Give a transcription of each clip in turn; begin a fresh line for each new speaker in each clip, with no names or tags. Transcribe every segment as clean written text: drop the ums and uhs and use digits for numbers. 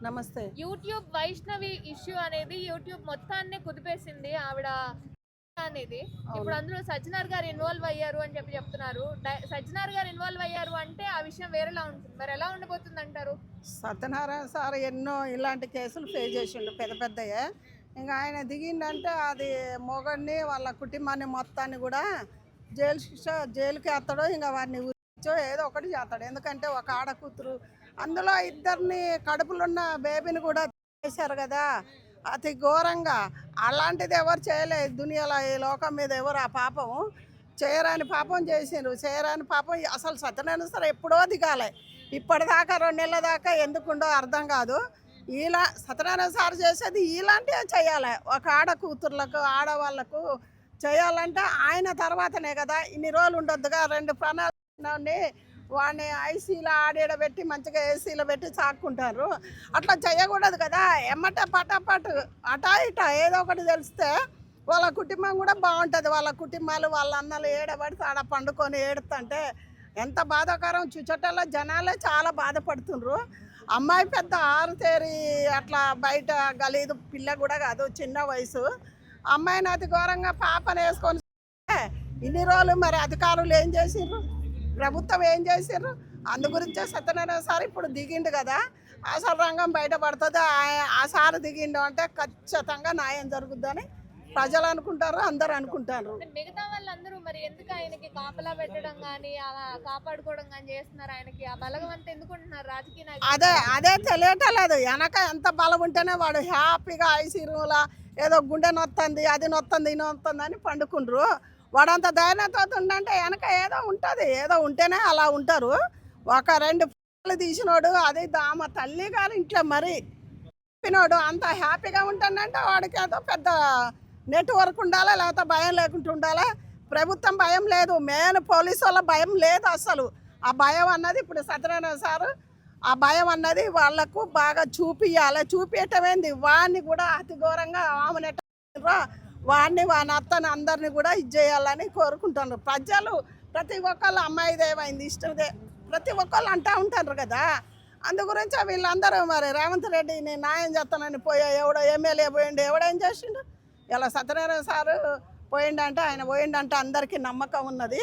నమస్తే.
YouTube Vaishnavi issue అనేది YouTube మొత్తాన్ని కుదిపేసింది ఆవిడ అనేది. ఇప్పుడు
అవును.
అందులో సజ్జనార్ గారు ఇన్వాల్వ్ అయ్యారు అని చెప్తున్నారు. సజ్జనార్ గారు ఇన్వాల్వ్ అయ్యారు అంటే ఆ విషయం వేరేలా ఉంటుంది. మరి ఎలా ఉండబోతుంది అంటారు?
సత్యనారాయణ సార్ ఎన్నో ఇలాంటి కేసులు ఫేస్ చేసిండు పెద్ద పెద్దయే. ఇంకా ఆయన దిగిండంటే అది మొగడిని వాళ్ళ కుటుంబాన్ని మొత్తాన్ని కూడా జైలు శిక్ష జైలుకి వేస్తాడో ఇంకా వాడిని ఉరిచో ఏదో ఒకటి చేస్తాడు. ఎందుకంటే ఒక ఆడ కూతురు అందులో ఇద్దరిని కడుపులున్న బేబీని కూడా చేశారు కదా, అతి ఘోరంగా. అలాంటిది ఎవరు చేయలేదు దునియాలో, ఈ లోకం మీద ఎవరు ఆ పాపం చేయరాని పాపం చేసిండ్రు. చేయరాని పాపం అసలు సత్యనారాయణ సార్ ఎప్పుడో దిగాలి. ఇప్పటిదాకా 2 నెలల దాకా ఎందుకుండో అర్థం కాదు. ఇలా సత్యనారాయణ సార్ చేసేది ఇలాంటివే చేయాలి. ఒక ఆడ కూతుర్లకు ఆడవాళ్ళకు చేయాలంటే ఆయన తర్వాతనే కదా. ఇన్ని రోజులు ఉండొద్దుగా. 2 ప్రాణాలని వాడిని ఐసీలో ఆడేడబెట్టి మంచిగా ఏసీలో పెట్టి చాక్కుంటారు. అట్లా చేయకూడదు కదా. ఎమ్మటే పటాపట్ అటా ఇటా ఏదో ఒకటి తెలిస్తే వాళ్ళ కుటుంబం కూడా బాగుంటుంది. వాళ్ళ కుటుంబాలు వాళ్ళ అన్నలు ఏడబడితే ఆడ పండుకొని ఏడుతుంటే ఎంత బాధాకరం. చుచ్చటల్లో జనాలే చాలా బాధపడుతుండ్రు. అమ్మాయి పెద్ద ఆరుతేరి అట్లా బయట గలీదు పిల్ల కూడా కాదు, చిన్న వయసు. అమ్మాయిని అతి ఘోరంగా పాపను వేసుకొని ఇన్ని రోజులు మరి అధికారులు ఏం చేసిండ్రు, ప్రభుత్వం ఏం చేసిండ్రు? అందు గురించే సత్యనారాయణ సార్ ఇప్పుడు దిగిండు కదా. అసలు రంగం బయటపడుతుంది. ఆ సార్ దిగిండు అంటే ఖచ్చితంగా న్యాయం జరుగుద్దని ప్రజలు అనుకుంటారు, అందరు అనుకుంటారు.
మిగతా వాళ్ళందరూ మరి ఎందుకు ఆయనకి కాపలా పెట్టడం కానీ కాపాడుకోవడం కానీ చేస్తున్నారు? ఆయనకి ఆ బలగం అంతా ఎందుకుంటున్నారు రాజకీయ నాయకులు?
అదే తెలియటలేదు. వెనక ఎంత బలం ఉంటేనే వాడు హ్యాపీగా ఐసీరూలా ఏదో గుండె నొత్తంది, అది నొత్తంది, ఇది నొత్తంది అని పండుకుండ్రు. వాడంత ధైర్యంతో ఉండంటే వెనక ఏదో ఉంటుంది. ఏదో ఉంటేనే అలా ఉంటారు. ఒక 2 ఫోటోలు తీసినోడు అది దామ తల్లి గారి ఇంట్లో మరి చెప్పినోడు అంత హ్యాపీగా ఉంటానంటే వాడికి ఏదో పెద్ద నెట్వర్క్ ఉండాలా, లేకపోతే భయం లేకుండా ఉండాలా. ప్రభుత్వం భయం లేదు, మెయిన్ పోలీసు వాళ్ళ భయం లేదు అసలు. ఆ భయం అన్నది ఇప్పుడు సత్యనారాయణ సారు ఆ భయం అన్నది వాళ్లకు బాగా చూపియాలి. చూపించటమేంది, వాడిని కూడా అతి ఘోరంగా ఆమెనెట్టరా వాడిని వాని అత్తని అందరినీ కూడా ఇది చేయాలని కోరుకుంటున్నారు ప్రజలు. ప్రతి ఒక్కళ్ళు అమ్మాయిదేమైంది ఇష్టదే ప్రతి ఒక్కళ్ళు అంటూ ఉంటారు కదా. అందు గురించి వీళ్ళందరూ మరి రేవంత్ రెడ్డి నేను న్యాయం చేస్తానని పోయా ఎవడో ఎమ్మెల్యే పోయిండు, ఎవడేం చేసిండు? ఇలా సత్యనారాయణ సారు పోయిండంటే ఆయన పోయిండంటే అందరికీ నమ్మకం ఉన్నది.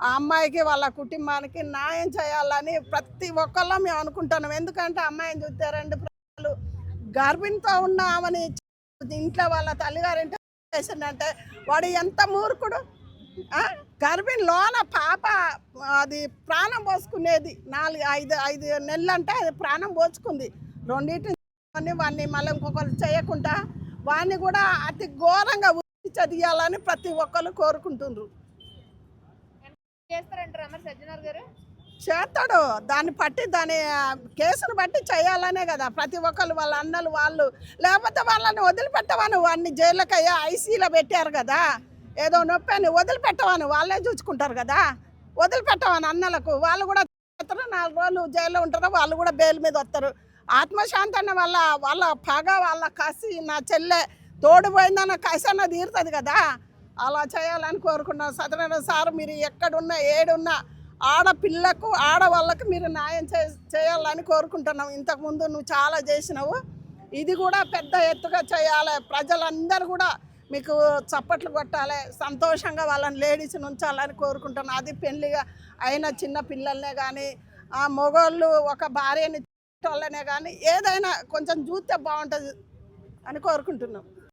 ఆ అమ్మాయికి వాళ్ళ కుటుంబానికి న్యాయం చేయాలని ప్రతి ఒక్కళ్ళ మేము అనుకుంటున్నాం. ఎందుకంటే అమ్మాయిని చూస్తే 2 ప్రాణాలు గర్భిణితో ఉన్న ఆమెని ఇంట్లో వాళ్ళ తల్లిగారింటి చేసిందంటే వాడు ఎంత మూర్ఖుడు. గర్భిణి లోన పాప అది ప్రాణం పోసుకునేది 4-5 నెలలు అంటే అది ప్రాణం పోసుకుంది. రెండింటిని వాడిని మళ్ళీ ఇంకొకరు చేయకుండా వాడిని కూడా అతి ఘోరంగా చదియాలని ప్రతి ఒక్కరు కోరుకుంటుండ్రు.
సజ్జనార్ గారు
చేస్తాడు. దాన్ని బట్టి దాని కేసును బట్టి చేయాలనే కదా ప్రతి ఒక్కరు వాళ్ళ అన్నలు వాళ్ళు. లేకపోతే వాళ్ళని వదిలిపెట్టవాను, వాడిని జైలుకయ్యా ఐసీలో పెట్టారు కదా. ఏదో నొప్పి అని వదిలిపెట్టవాను, వాళ్ళే చూసుకుంటారు కదా. వదిలిపెట్టవాను అన్నలకు, వాళ్ళు కూడా 4 రోజులు జైల్లో ఉంటారు, వాళ్ళు కూడా బెయిల్ మీద వస్తారు. ఆత్మశాంతి అన్న వాళ్ళ పగ వాళ్ళ కసి నా చెల్లె తోడిపోయిందన్న కసి అన్న తీరుతుంది కదా. అలా చేయాలని కోరుకున్నాను. సత్యనారాయణ సార్ మీరు ఎక్కడున్నా ఏడున్నా ఆడపిల్లకు ఆడవాళ్ళకు మీరు న్యాయం చేయాలని కోరుకుంటున్నాం. ఇంతకుముందు నువ్వు చాలా చేసినావు, ఇది కూడా పెద్ద ఎత్తుగా చేయాలి. ప్రజలందరూ కూడా మీకు చప్పట్లు కొట్టాలి, సంతోషంగా వాళ్ళని లేడీస్ని ఉంచాలని కోరుకుంటున్నాను. అది పెళ్ళిగా అయిన చిన్న పిల్లల్నే కానీ ఆ మగవాళ్ళు ఒక భార్యని వాళ్ళనే కానీ ఏదైనా కొంచెం చూస్తే బాగుంటుంది అని కోరుకుంటున్నాం.